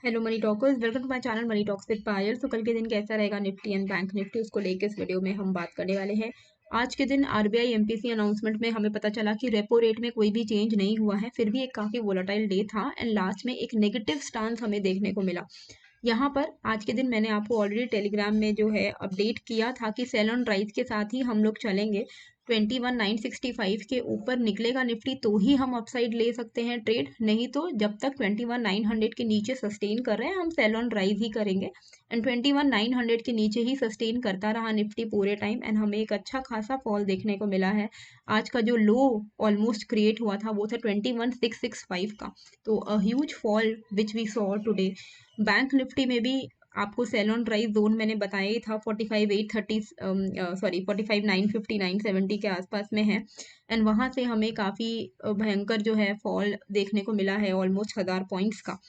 Hello money talkers, welcome to my channel money talks with Payal. तो कल के दिन कैसा रहेगा निफ्टी एंड बैंक निफ्टी, उसको लेके इस वीडियो में हम बात करने वाले हैं। आज के दिन आरबीआई एमपीसी अनाउंसमेंट में हमें पता चला कि रेपो रेट में कोई भी चेंज नहीं हुआ है, फिर भी एक काफी वोलेटाइल डे था एंड लास्ट में एक नेगेटिव स्टांस हमें देखने को मिला। यहाँ पर आज के दिन मैंने आपको ऑलरेडी टेलीग्राम में जो है अपडेट किया था कि सेल ऑन राइज के साथ ही हम लोग चलेंगे। 21,965 के ऊपर निकलेगा निफ्टी तो ही हम अपसाइड ले सकते हैं ट्रेड, नहीं तो जब तक 21,900 के नीचे सस्टेन कर रहे हैं हम सेल ऑन राइज ही करेंगे। एंड 21,900 के नीचे ही सस्टेन करता रहा निफ्टी पूरे टाइम एंड हमें एक अच्छा खासा फॉल देखने को मिला है। आज का जो लो ऑलमोस्ट क्रिएट हुआ था वो था 21,665 का, तो a huge fall which we saw today. Bank Nifty में भी आपको सेल ऑन राइज जोन मैंने बताया ही था, 45,830 45,950 970 के आसपास में है एंड वहां से हमें काफी भयंकर जो है फॉल देखने को मिला है, ऑलमोस्ट 1000 पॉइंट्स का।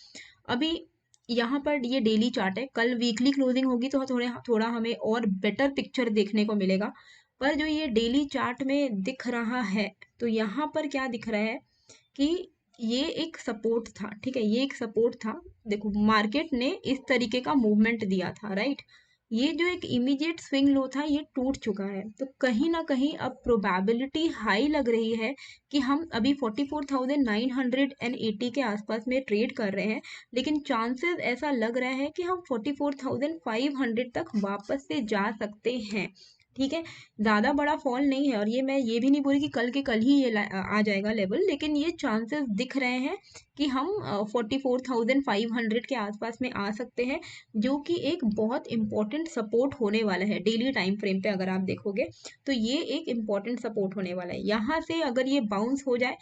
अभी यहाँ पर ये डेली चार्ट है, कल वीकली क्लोजिंग होगी तो थोड़ा हमें और बेटर पिक्चर देखने को मिलेगा। पर जो ये डेली चार्ट में दिख रहा है, तो यहाँ पर क्या दिख रहा है कि ये एक सपोर्ट था, ठीक है, ये एक सपोर्ट था। देखो मार्केट ने इस तरीके का मूवमेंट दिया था, राइट। ये जो एक इमीडिएट स्विंग लो था ये टूट चुका है, तो कहीं ना कहीं अब प्रोबेबिलिटी हाई लग रही है कि हम अभी 44,980 के आसपास में ट्रेड कर रहे हैं, लेकिन चांसेस ऐसा लग रहा है कि हम 44,500 तक वापस से जा सकते हैं। ठीक है, ज्यादा बड़ा फॉल नहीं है और मैं ये भी नहीं बोल रही कि कल के कल ही ये आ जाएगा लेवल, लेकिन ये चांसेस दिख रहे हैं कि हम 44,500 के आसपास में आ सकते हैं, जो कि एक बहुत इंपॉर्टेंट सपोर्ट होने वाला है डेली टाइम फ्रेम पे। अगर आप देखोगे तो ये एक इंपॉर्टेंट सपोर्ट होने वाला है। यहाँ से अगर ये बाउंस हो जाए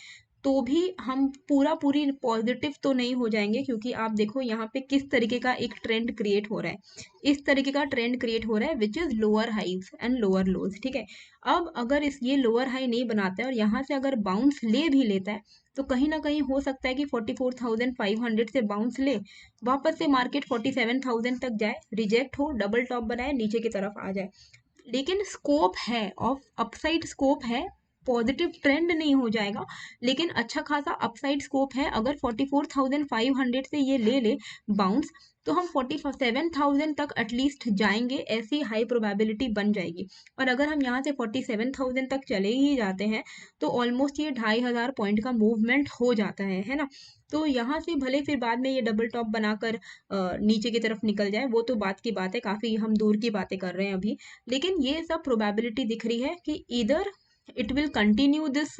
तो भी हम पूरी पॉजिटिव तो नहीं हो जाएंगे, क्योंकि आप देखो यहाँ पे किस तरीके का एक ट्रेंड क्रिएट हो रहा है। इस तरीके का ट्रेंड क्रिएट हो रहा है which is lower highs and lower lows, ठीक है। अब अगर इस ये लोअर हाई नहीं बनाता है और यहाँ से अगर बाउंस ले भी लेता है, तो कहीं ना कहीं हो सकता है कि 44,500 से बाउंस ले, वापस से मार्केट 47,000 तक जाए, रिजेक्ट हो, डबल टॉप बनाए, नीचे की तरफ आ जाए। लेकिन स्कोप है, ऑफ अपसाइड स्कोप है, पॉजिटिव ट्रेंड नहीं हो जाएगा, लेकिन अच्छा खासा अपसाइड स्कोप है। अगर 44,500 से ये ले ले बाउंस, तो हम 47,000 तक एटलीस्ट जाएंगे, ऐसी हाई प्रोबेबिलिटी बन जाएगी। और अगर हम यहाँ से 47,000 तक चले ही जाते हैं तो ऑलमोस्ट ये 2,500 पॉइंट का मूवमेंट हो जाता है ना। तो यहाँ से भले फिर बाद में ये डबल टॉप बनाकर नीचे की तरफ निकल जाए, वो तो बात की बात है, काफी हम दूर की बातें कर रहे हैं अभी। लेकिन ये सब प्रोबेबिलिटी दिख रही है कि इधर it will continue this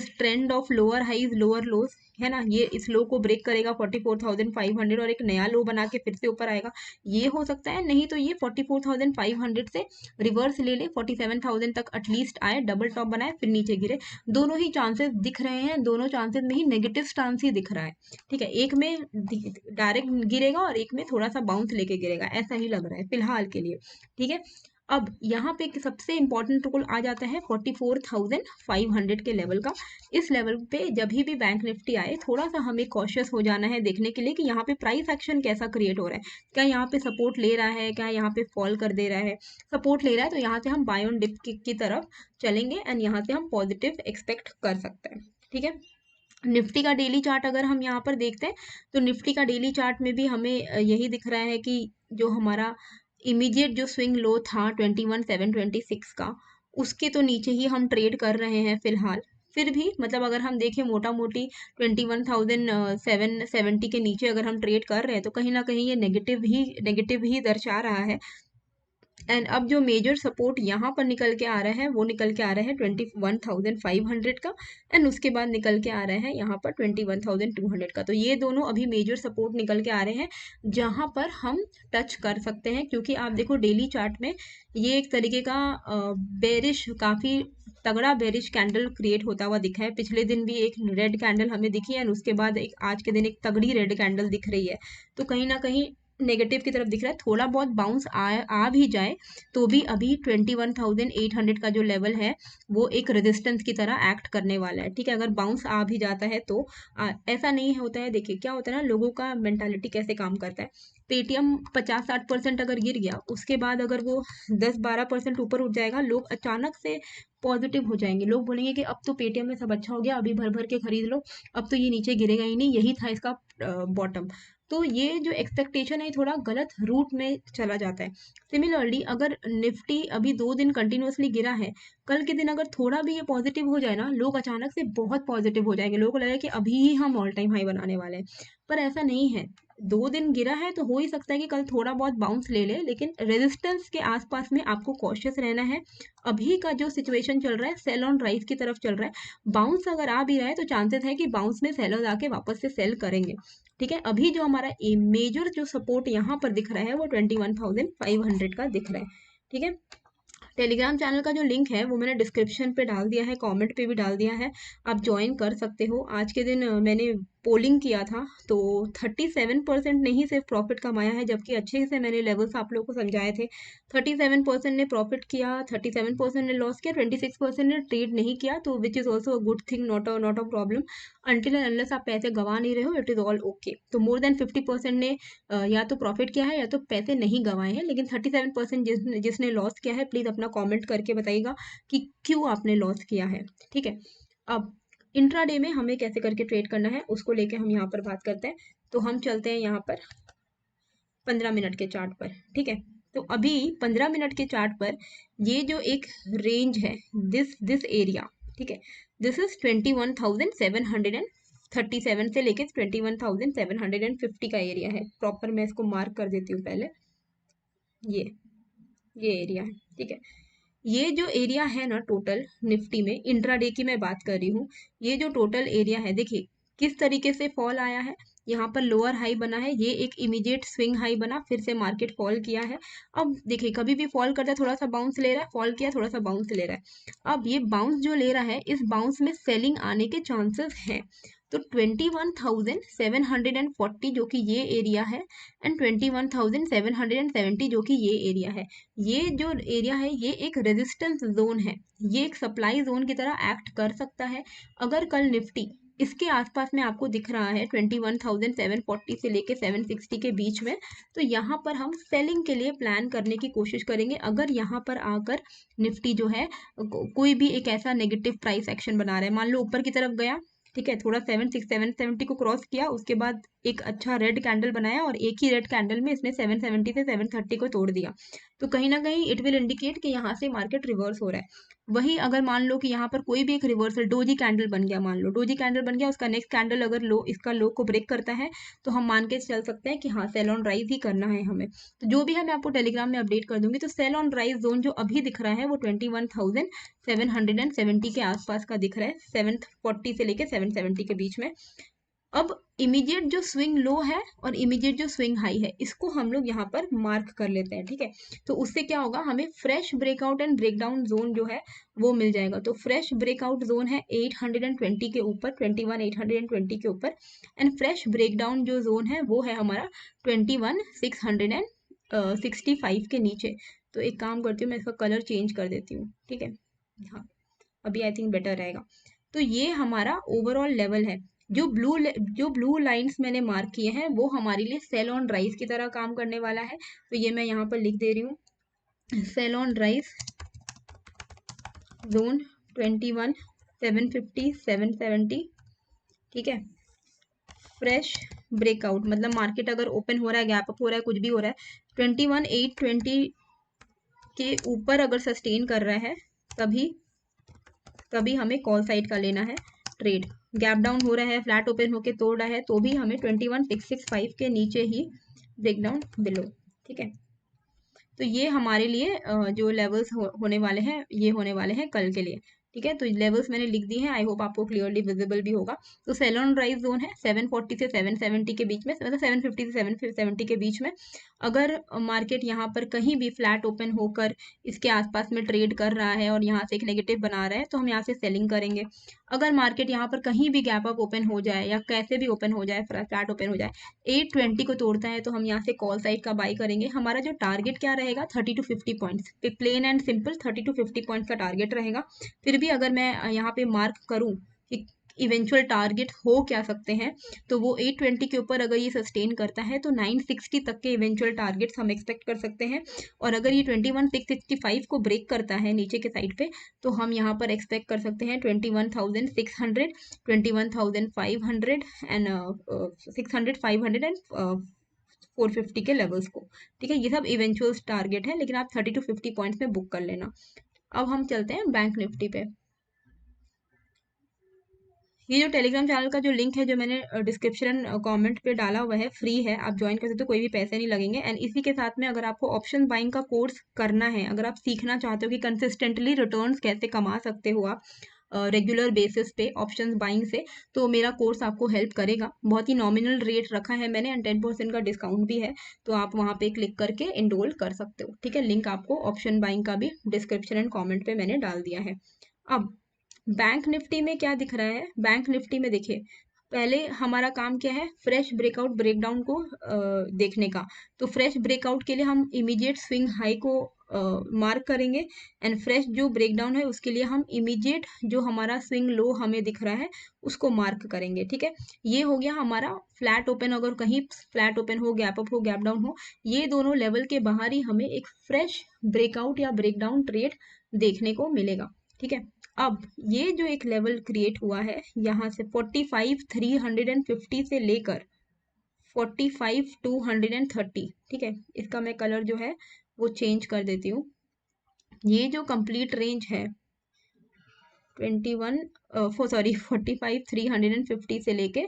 trend of lower highs lower lows, है ना। ये इस लो को ब्रेक करेगा 44,500 और एक नया लो बना के फिर से ऊपर आएगा, ये हो सकता है। नहीं तो ये 44,500 से रिवर्स ले ले, 47,000 तक एटलीस्ट आए, डबल टॉप बनाए, फिर नीचे गिरे। दोनों ही चांसेस दिख रहे हैं, दोनों चांसेस में ही नेगेटिव स्टांस ही दिख रहा है, ठीक है। एक में डायरेक्ट गिरेगा और एक में थोड़ा सा बाउंस लेके गिरेगा, ऐसा ही लग रहा है फिलहाल के लिए, ठीक है। अब यहाँ पे सबसे इंपॉर्टेंट रोल आ जाता है 44,500 के लेवल का। इस लेवल पे जब भी बैंक निफ्टी आए, थोड़ा सा हमें कॉशियस हो जाना है देखने के लिए कि यहाँ पे प्राइस एक्शन कैसा क्रिएट हो रहा है। क्या यहाँ पे सपोर्ट ले रहा है, क्या यहाँ पे फॉल कर दे रहा है। सपोर्ट ले रहा है तो यहाँ से हम बाय ऑन डिप की तरफ चलेंगे एंड यहाँ से हम पॉजिटिव एक्सपेक्ट कर सकते हैं, ठीक है। निफ्टी का डेली चार्ट अगर हम यहाँ पर देखते हैं, तो निफ्टी का डेली चार्ट में भी हमें यही दिख रहा है कि जो हमारा इमीडिएट जो स्विंग लो था 21,726 का, उसके तो नीचे ही हम ट्रेड कर रहे हैं फिलहाल। फिर भी मतलब अगर हम देखें मोटा मोटी 21,770 के नीचे अगर हम ट्रेड कर रहे हैं, तो कहीं ना कहीं ये नेगेटिव ही दर्शा रहा है। एंड अब जो मेजर सपोर्ट यहाँ पर निकल के आ रहा है वो निकल के आ रहा है 21,500 का, एंड उसके बाद निकल के आ रहा है यहाँ पर 21,200 का। तो ये दोनों अभी मेजर सपोर्ट निकल के आ रहे हैं जहाँ पर हम टच कर सकते हैं, क्योंकि आप देखो डेली चार्ट में ये एक तरीके का बेरिश, काफी तगड़ा बेरिश कैंडल क्रिएट होता हुआ दिखा है। पिछले दिन भी एक रेड कैंडल हमें दिखी है, उसके बाद एक आज के दिन एक तगड़ी रेड कैंडल दिख रही है। तो कहीं ना कहीं नेगेटिव की तरफ दिख रहा है। थोड़ा बहुत बाउंस आ भी जाए तो भी अभी 21,800 का जो लेवल है वो एक रेजिस्टेंस की तरह एक्ट करने वाला है, ठीक है। अगर बाउंस आ भी जाता है तो ऐसा नहीं होता है। देखिए क्या होता है ना, लोगों का मेंटालिटी कैसे काम करता है। पेटीएम 50-60% अगर गिर गया, उसके बाद अगर वो 10-12% ऊपर उठ जाएगा, लोग अचानक से पॉजिटिव हो जाएंगे। लोग बोलेंगे कि अब तो पेटीएम में सब अच्छा हो गया, अभी भर भर के खरीद लो, अब तो ये नीचे गिरेगा ही नहीं, यही था इसका बॉटम। तो ये जो एक्सपेक्टेशन है थोड़ा गलत रूट में चला जाता है। सिमिलरली अगर निफ्टी अभी 2 दिन कंटिन्यूअसली गिरा है, कल के दिन अगर थोड़ा भी ये पॉजिटिव हो जाए ना, लोग अचानक से बहुत पॉजिटिव हो जाएंगे, लोगों को लगेगा कि अभी ही हम ऑल टाइम हाई बनाने वाले हैं। पर ऐसा नहीं है। 2 दिन गिरा है तो हो ही सकता है कि कल थोड़ा बहुत बाउंस ले ले, लेकिन रेजिस्टेंस के आसपास में आपको कॉशियस रहना है। अभी का जो सिचुएशन चल रहा है सेल ऑन राइज की तरफ चल रहा है। बाउंस अगर आ भी रहा है तो चांसेस है कि बाउंस में सेलर्स आके वापस से सेल करेंगे। ठीक है, अभी जो हमारा मेजर जो सपोर्ट यहाँ पर दिख रहा है वो 21,500 का दिख रहा है। ठीक है, टेलीग्राम चैनल का जो लिंक है वो मैंने डिस्क्रिप्शन पे डाल दिया है, कमेंट पे भी डाल दिया है, आप ज्वाइन कर सकते हो। आज के दिन मैंने पोलिंग किया था तो 37% ने ही सिर्फ प्रॉफिट कमाया है, जबकि अच्छे से मैंने लेवल्स आप लोगों को समझाए थे। 37% ने प्रॉफिट किया, 37% ने लॉस किया, 26% ने ट्रेड नहीं किया, तो which is also a good thing, not a problem. Until and unless आप पैसे गंवा नहीं रहे हो, इट इज़ ऑल ओके। तो मोर देन 50% ने या तो प्रॉफिट किया है या तो पैसे नहीं गंवाए हैं, लेकिन 37% जिसने लॉस किया है प्लीज़ अपना कमेंट करके बताइएगा कि क्यों आपने लॉस किया है। ठीक है, अब इंट्राडे में हमें कैसे करके ट्रेड करना है उसको लेके हम यहाँ पर बात करते हैं। तो हम चलते हैं यहाँ पर 15 मिनट के चार्ट पर। ठीक है, तो अभी 15 मिनट के चार्ट पर ये जो एक रेंज है, दिस एरिया, ठीक है, दिस इज 21,737 से लेके 21,750 का एरिया है। प्रॉपर मैं इसको मार्क कर देती हूँ पहले, ये एरिया है। ठीक है, ये जो एरिया है ना टोटल निफ्टी में, इंट्राडे की मैं बात कर रही हूँ, ये जो टोटल एरिया है देखिए किस तरीके से फॉल आया है। यहाँ पर लोअर हाई बना है, ये एक इमीडिएट स्विंग हाई बना, फिर से मार्केट फॉल किया है। अब देखिए कभी भी फॉल करता है थोड़ा सा बाउंस ले रहा है, फॉल किया थोड़ा सा बाउंस ले रहा है। अब ये बाउंस जो ले रहा है, इस बाउंस में सेलिंग आने के चांसेस हैं। तो 21,740 जो कि ये एरिया है, एंड 21,770 जो कि ये एरिया है। ये जो एरिया है ये एक रेजिस्टेंस जोन है, ये एक सप्लाई जोन की तरह एक्ट कर सकता है। अगर कल निफ्टी इसके आसपास में आपको दिख रहा है 21,740 से लेके 760 के बीच में, तो यहाँ पर हम सेलिंग के लिए प्लान करने की कोशिश करेंगे। अगर यहाँ पर आकर निफ्टी जो है कोई भी एक ऐसा नेगेटिव प्राइस एक्शन बना रहा है, मान लो ऊपर की तरफ गया, ठीक है, थोड़ा 770 को क्रॉस किया, उसके बाद एक अच्छा रेड कैंडल बनाया और एक ही रेड कैंडल में इसने 770 से 730 को तोड़ दिया, तो कहीं ना कहीं इट विल इंडिकेट कि यहाँ से मार्केट रिवर्स हो रहा है। वही अगर मान लो कि यहाँ पर कोई भी एक रिवर्सल डोजी कैंडल बन गया, मान लो डोजी कैंडल बन गया, उसका नेक्स्ट कैंडल अगर लो इसका लो को ब्रेक करता है, तो हम मान के चल सकते हैं कि हाँ सेल ऑन राइज ही करना है हमें। तो जो भी है मैं आपको टेलीग्राम में अपडेट कर दूंगी। तो सेल ऑन राइज जोन जो अभी दिख रहा है वो 21,770 के आसपास का दिख रहा है, 740 से लेके 770 के बीच में। अब इमीडिएट जो स्विंग लो है और इमीडिएट जो स्विंग हाई है, इसको हम लोग यहाँ पर मार्क कर लेते हैं। ठीक है, तो उससे क्या होगा, हमें fresh breakout and breakdown zone जो है वो मिल जाएगा। तो फ्रेश ब्रेकआउट जोन है 820 के ऊपर, 21,820 के ऊपर, एंड फ्रेश ब्रेकडाउन जो जोन है वो है हमारा 21,665 के नीचे। तो एक काम करती हूँ, मैं इसका कलर चेंज कर देती हूँ। ठीक है, हाँ अभी आई थिंक बेटर रहेगा। तो ये हमारा ओवरऑल लेवल है। जो ब्लू लाइंस मैंने मार्क किए हैं वो हमारे लिए सेल ऑन राइज की तरह काम करने वाला है। तो ये मैं यहाँ पर लिख दे रही हूँ, सेल ऑन राइज जोन 21,750 770। ठीक है, फ्रेश ब्रेकआउट मतलब मार्केट अगर ओपन हो रहा है, गैप अप हो रहा है, कुछ भी हो रहा है, 21,820 के ऊपर अगर सस्टेन कर रहा है, तभी हमें कॉल साइड का लेना है ट्रेड। गैप डाउन हो रहा है, फ्लैट ओपन होके तोड़ रहा है, तो भी हमें 21,665 के नीचे ही ब्रेक डाउन बिलो। ठीक है, तो ये हमारे लिए जो लेवल्स होने वाले हैं, ये होने वाले हैं कल के लिए। ठीक है, तो लेवल्स मैंने लिख दिए हैं, आई होप आपको क्लियरली विजिबल भी होगा। तो सेल ऑन राइज जोन है 740 से 770 के बीच में, मतलब 750 से 770 के बीच में। अगर मार्केट यहाँ पर कहीं भी फ्लैट ओपन होकर इसके आसपास में ट्रेड कर रहा है और यहाँ से एक नेगेटिव बना रहा है, तो हम यहाँ से सेलिंग करेंगे। अगर मार्केट यहाँ पर कहीं भी गैप अप ओपन हो जाए या कैसे भी ओपन हो जाए, फ्लैट ओपन हो जाए, 820 को तोड़ता है, तो हम यहाँ से कॉल साइड का बाई करेंगे। हमारा जो टारगेट क्या रहेगा, 30 to 50 points, plain and simple 30 to 50 points का टारगेट रहेगा। फिर भी अगर मैं यहाँ पे मार्क करूँ कि इवेंचुअल टारगेट हो क्या सकते हैं, तो वो 820 के ऊपर अगर ये सस्टेन करता है तो 960 तक के इवेंचुअल टारगेट्स हम एक्सपेक्ट कर सकते हैं। और अगर ये 21,665 को ब्रेक करता है नीचे के साइड पे, तो हम यहाँ पर एक्सपेक्ट कर सकते हैं 21,600, 21,500 एंड 600, 500 एंड 450 के लेवल्स को। ठीक है, ये सब इवेंचुअल टारगेट है, लेकिन आप 30 to 50 पॉइंट्स में बुक कर लेना। अब हम चलते हैं बैंक निफ्टी पे। ये जो टेलीग्राम चैनल का जो लिंक है, जो मैंने डिस्क्रिप्शन कमेंट पे डाला हुआ है, फ्री है, आप ज्वाइन कर सकते हो, कोई भी पैसे नहीं लगेंगे। एंड इसी के साथ में अगर आपको ऑप्शन बाइंग का कोर्स करना है, अगर आप सीखना चाहते हो कि कंसिस्टेंटली रिटर्न्स कैसे कमा सकते हो आप रेगुलर बेसिस पे ऑप्शंस बाइंग से, तो मेरा कोर्स आपको हेल्प करेगा। बहुत ही नॉमिनल रेट रखा है मैंने एंड 10% का डिस्काउंट भी है, तो आप वहाँ पे क्लिक करके इनरोल कर सकते हो। ठीक है, लिंक आपको ऑप्शन बाइंग का भी डिस्क्रिप्शन एंड कॉमेंट पे मैंने डाल दिया है। अब बैंक निफ्टी में क्या दिख रहा है, बैंक निफ्टी में देखिए, पहले हमारा काम क्या है, फ्रेश ब्रेकआउट ब्रेकडाउन को देखने का। तो फ्रेश ब्रेकआउट के लिए हम इमीडिएट स्विंग हाई को मार्क करेंगे, एंड फ्रेश जो ब्रेकडाउन है उसके लिए हम इमीडिएट जो हमारा स्विंग लो हमें दिख रहा है उसको मार्क करेंगे। ठीक है, ये हो गया हमारा फ्लैट ओपन। अगर कहीं फ्लैट ओपन हो, गैप अप हो, गैप डाउन हो, ये दोनों लेवल के बाहर ही हमें एक फ्रेश ब्रेकआउट या ब्रेकडाउन ट्रेड देखने को मिलेगा। ठीक है, अब ये जो एक लेवल क्रिएट हुआ है यहाँ से 45,350 से लेकर 45,230, ठीक है, इसका मैं कलर जो है वो चेंज कर देती हूँ। ये जो कंप्लीट रेंज है 45,350 से लेके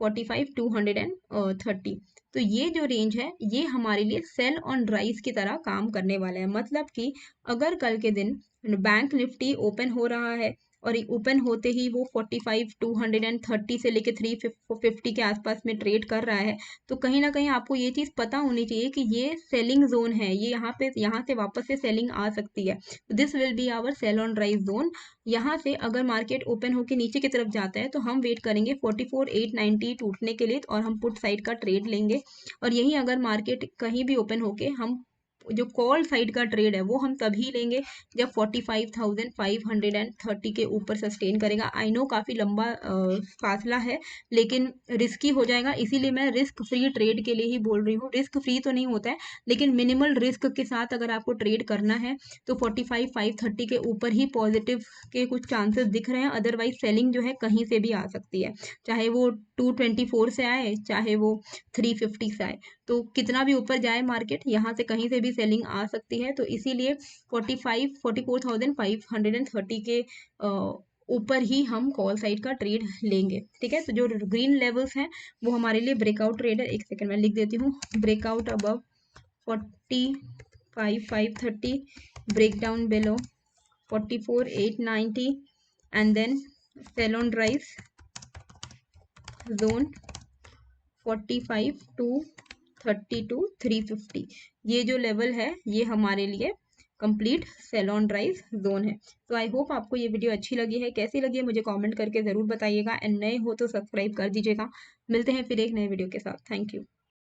45,230, तो ये जो रेंज है ये हमारे लिए सेल ऑन राइज की तरह काम करने वाला है। मतलब कि अगर कल के दिन बैंक निफ्टी ओपन हो रहा है और ओपन होते ही वो 45,230 से लेके 350 के आसपास में ट्रेड कर रहा है, तो कहीं ना कहीं आपको ये चीज़ पता होनी चाहिए कि ये सेलिंग जोन है, ये यहाँ से वापस से सेलिंग आ सकती है। This will be our sell on rise zone. यहाँ से अगर मार्केट ओपन होकर नीचे की तरफ जाता है तो हम वेट करेंगे 44,890 टूटने के लिए, और हम पुट साइड का ट्रेड लेंगे। और यही अगर मार्केट कहीं भी ओपन होके हम जो कॉल साइड का ट्रेड है वो हम तभी लेंगे जब 45,530 के ऊपर सस्टेन करेगा। आई नो काफ़ी लंबा फासला है, लेकिन रिस्की हो जाएगा, इसीलिए मैं रिस्क फ्री ट्रेड के लिए ही बोल रही हूँ। रिस्क फ्री तो नहीं होता है, लेकिन मिनिमल रिस्क के साथ अगर आपको ट्रेड करना है तो 45,530 के ऊपर ही पॉजिटिव के कुछ चांसेस दिख रहे हैं। अदरवाइज सेलिंग जो है कहीं से भी आ सकती है, चाहे वो 224 से आए, चाहे वो 350 से आए, तो कितना भी ऊपर जाए मार्केट, यहाँ से कहीं से भी सेलिंग आ सकती है। तो इसीलिए 44,530 के ऊपर ही हम कॉल साइड का ट्रेड लेंगे। ठीक है, तो जो ग्रीन लेवल्स हैं वो हमारे लिए ब्रेकआउट ट्रेड है। एक सेकंड में लिख देती हूँ, breakout above 45,530, break down below 44,890 and then sell on rise zone 45,230 to 350। ये जो लेवल है ये हमारे लिए complete sell on rise zone है। तो आई होप आपको ये वीडियो अच्छी लगी है। कैसी लगी है मुझे कमेंट करके ज़रूर बताइएगा, एंड नए हो तो सब्सक्राइब कर दीजिएगा। मिलते हैं फिर एक नए वीडियो के साथ। Thank you.